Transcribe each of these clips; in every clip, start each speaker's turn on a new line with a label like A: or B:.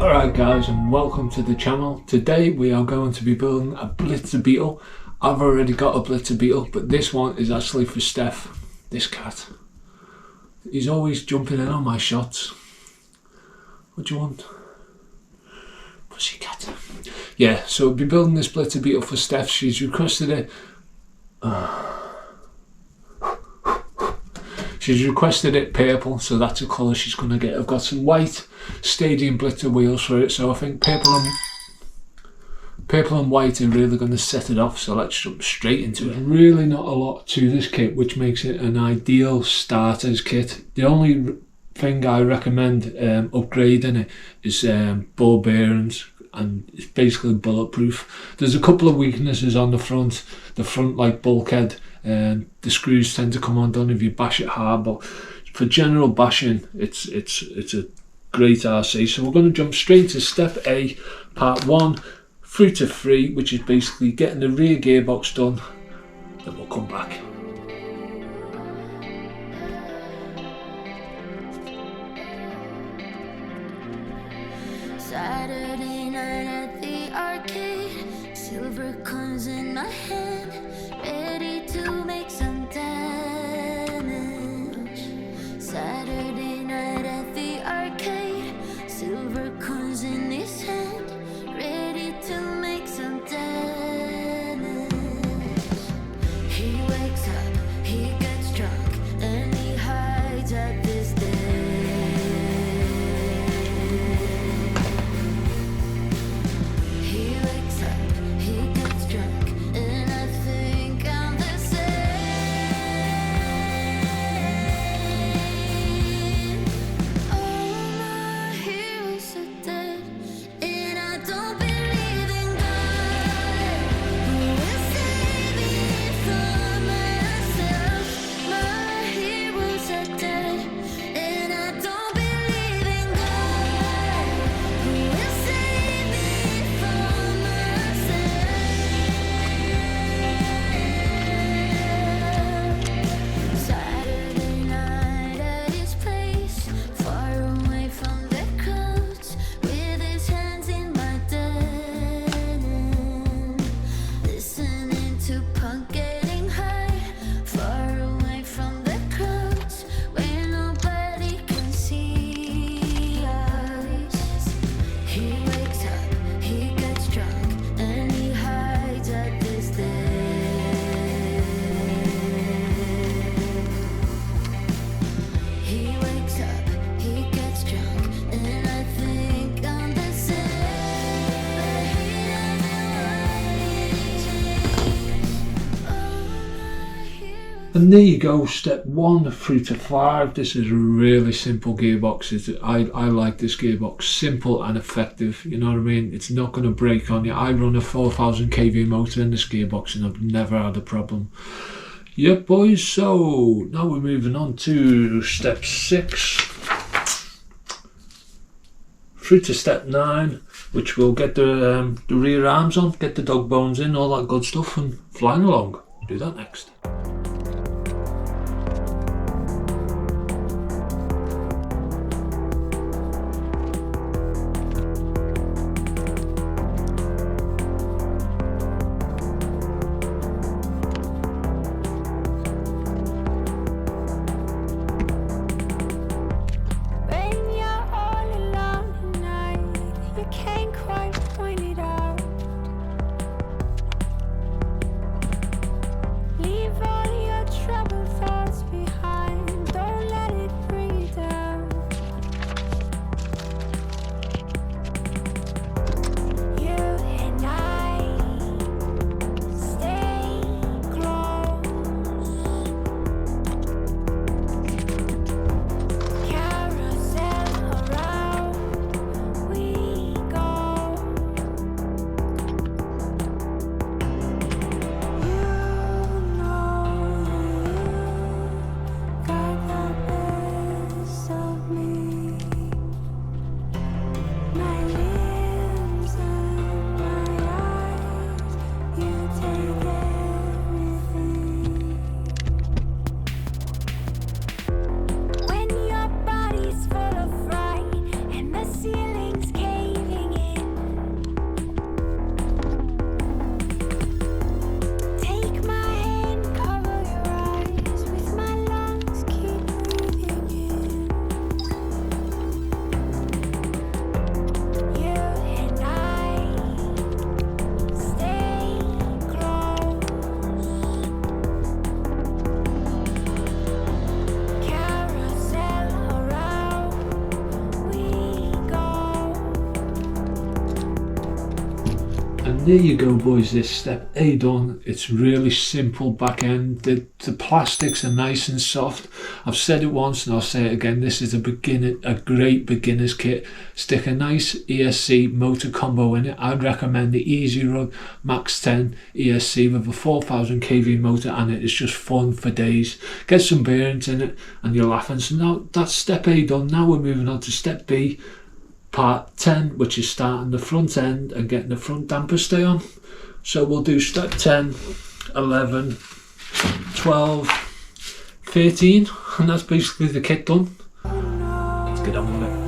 A: Alright guys, and welcome to the channel. Today we are going to be building a Blitzer Beetle. I've already got a Blitzer Beetle, but this one is actually for Steph, this cat. He's always jumping in on my shots. What do you want? Pussycat. Yeah, so we'll be building this Blitzer Beetle for Steph. She's requested it. She's requested it purple, so that's a colour she's going to get. I've got some white Stadium Blitzer wheels for it, so I think purple and white are really going to set it off. So let's jump straight into it. Really not a lot to this kit, which makes it an ideal starter's kit. The only thing I recommend upgrading it is ball bearings, and it's basically bulletproof. There's a couple of weaknesses on the front like bulkhead. The screws tend to come undone if you bash it hard, but for general bashing it's a great RC. So we're going to jump straight to step A, part 1 through to 3, which is basically getting the rear gearbox done. Then we'll come back.
B: Saturday night at the arcade, silver coins in my hand, ready to make some damage. Saturday night at the arcade, silver coins in his hand, ready to make some damage. He wakes up, he gets drunk, and he hides at this day.
A: And there you go, step 1 through to 5. This is a really simple gearbox. I like this gearbox, simple and effective, you know what I mean? It's not going to break on you. I run a 4000 kV motor in this gearbox and I've never had a problem. Yep boys, so now we're moving on to step 6 through to step 9, which will get the rear arms on, get the dog bones in, all that good stuff, and flying along. Do that next.
B: Leave
A: there you go, boys, this step A done. It's really simple back end. The plastics are nice and soft. I've said it once and I'll say it again, this is a great beginner's kit. Stick a nice ESC motor combo in it. I'd recommend the Easy Run Max10 ESC with a 4000 kV motor, and it is just fun for days. Get some bearings in it and you're laughing. So now that's step A done. Now we're moving on to step B, part 10, which is starting the front end and getting the front damper stay on. So we'll do step 10, 11, 12, 13, and that's basically the kit done. Let's get on with it.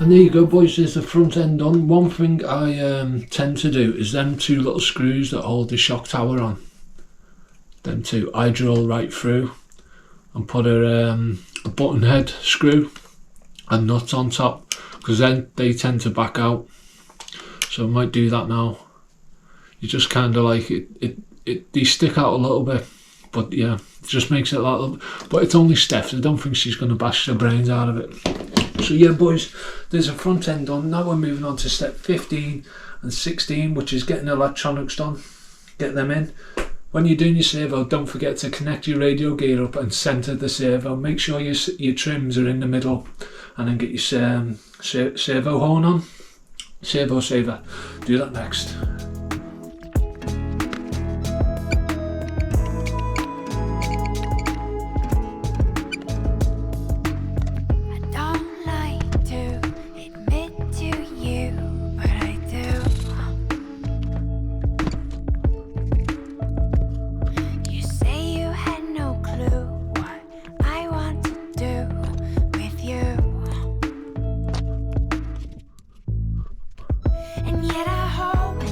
A: And there you go, boys, there's the front end on. One thing I tend to do is them two little screws that hold the shock tower on. Them two, I drill right through and put a button head screw and nuts on top, because then they tend to back out. So I might do that now. You just kind of like they stick out a little bit, but yeah, it just makes it a little. But it's only Steph, so I don't think she's going to bash the brains out of it. So yeah, boys, there's a front end done. Now we're moving on to step 15 and 16, which is getting electronics done. Get them in. When you're doing your servo, don't forget to connect your radio gear up and centre the servo. Make sure your trims are in the middle, and then get your servo horn on. Servo saver. Do that next.
B: And yet I hope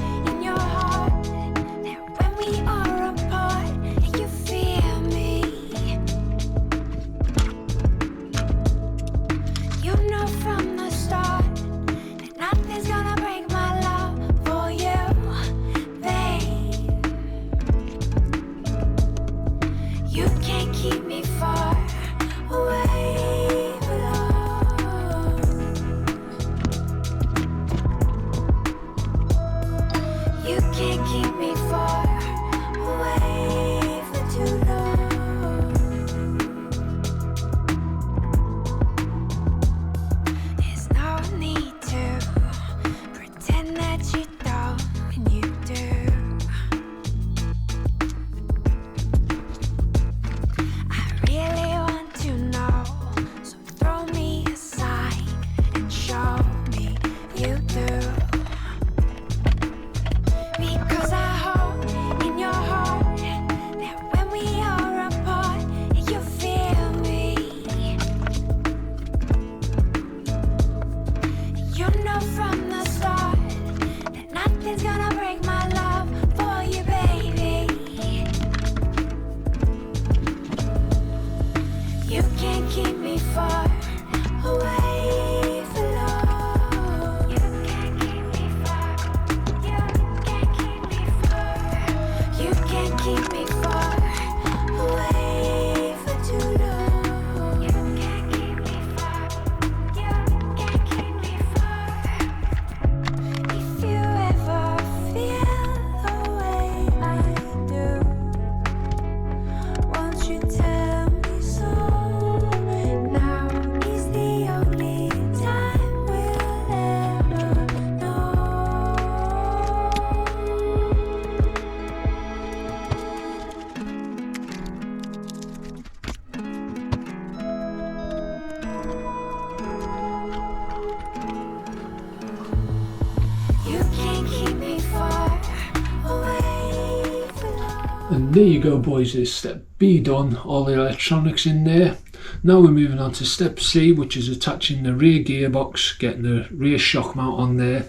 A: There you go boys, there's step B done, all the electronics in there. Now we're moving on to step C, which is attaching the rear gearbox, getting the rear shock mount on there,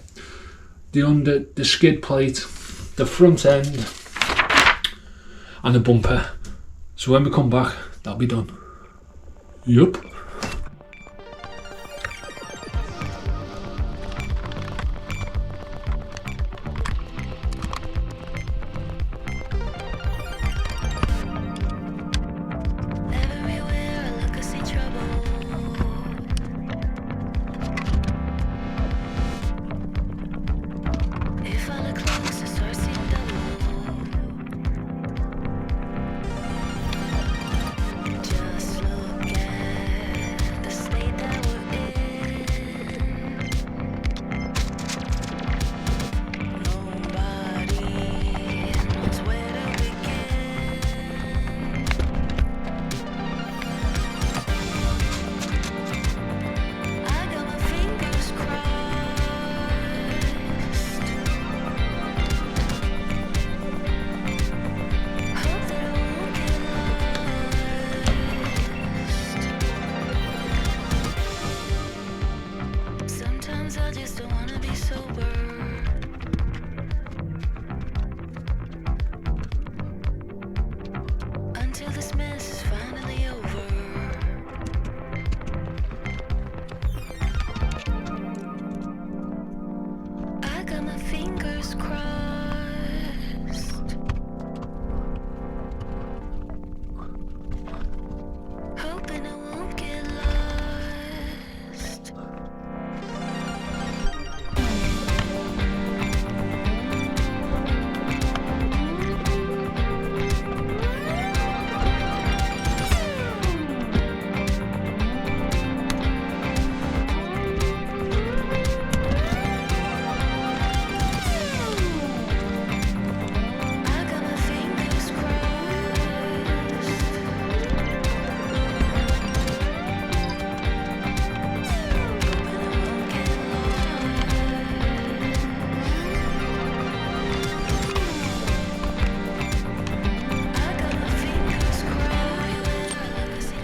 A: the skid plate, the front end and the bumper. So when we come back, that'll be done. Yup.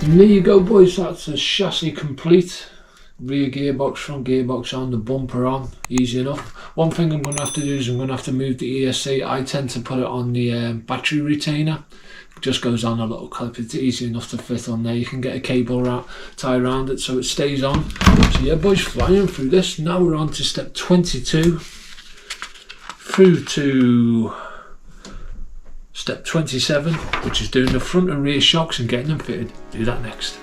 A: And there you go boys, that's the chassis complete. Rear gearbox, front gearbox on, the bumper on, easy enough. One thing I'm going to have to do is I'm going to have to move the ESC. I tend to put it on the battery retainer. It just goes on a little clip, it's easy enough to fit on there. You can get a cable tie around it so it stays on. So yeah boys, flying through this. Now we're on to step 22 through to step 27, which is doing the front and rear shocks and getting them fitted. Do that next.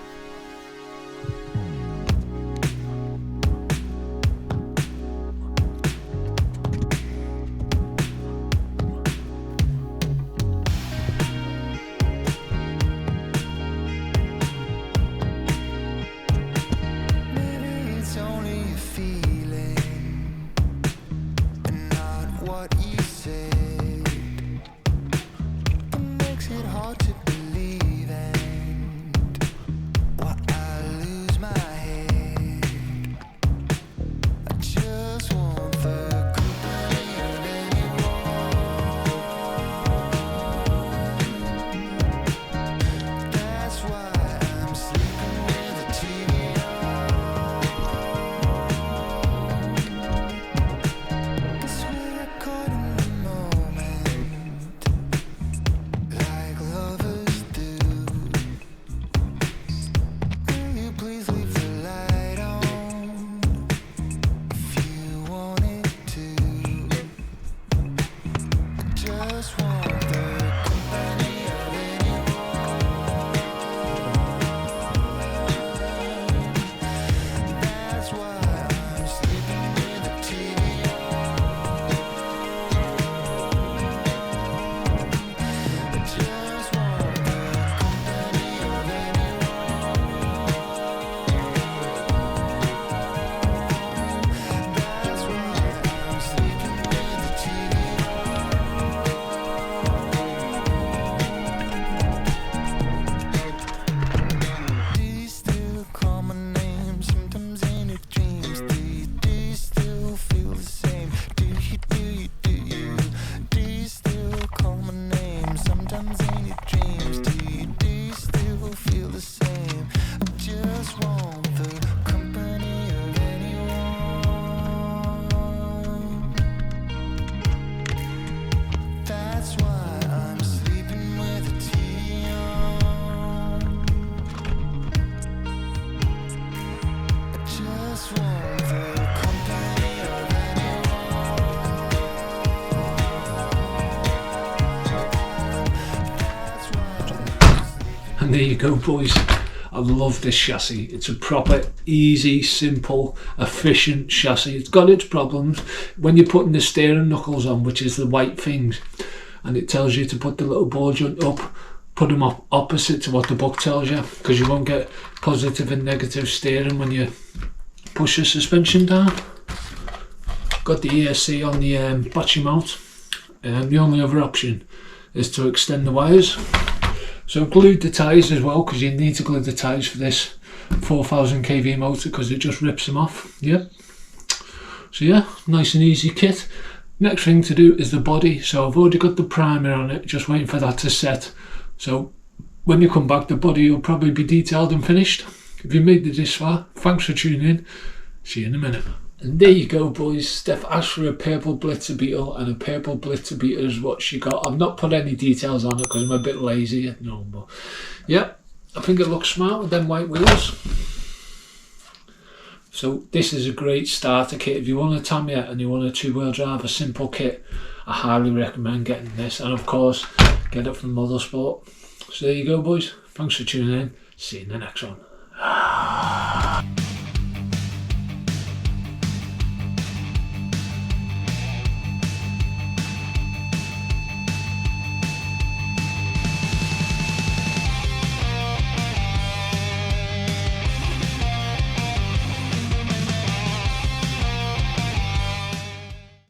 C: Lovers dreams. Do you still feel the same? I just want the company of anyone. That's why I'm sleeping with a TV on. I just want the company of
A: And there you go, boys. I love this chassis. It's a proper, easy, simple, efficient chassis. It's got its problems when you're putting the steering knuckles on, which is the white things, and it tells you to put the little ball joint up, put them up opposite to what the book tells you, because you won't get positive and negative steering when you push the suspension down. Got the ESC on the battery mount. The only other option is to extend the wires. So glued the ties as well, because you need to glue the ties for this 4000 kV motor, because it just rips them off. Yep. So yeah, nice and easy kit. Next thing to do is the body. So I've already got the primer on it, just waiting for that to set. So when you come back, the body will probably be detailed and finished. If you made it this far, thanks for tuning in. See you in a minute. And there you go, boys. Steph asked for a purple Blitzer Beetle, and a purple Blitzer Beetle is what she got. I've not put any details on it because I'm a bit lazy. No, but yeah, I think it looks smart with them white wheels. So this is a great starter kit. If you want a Tamiya and you want a two-wheel drive, a simple kit, I highly recommend getting this. And of course, get it from Modelsport. So there you go, boys. Thanks for tuning in. See you in the next one.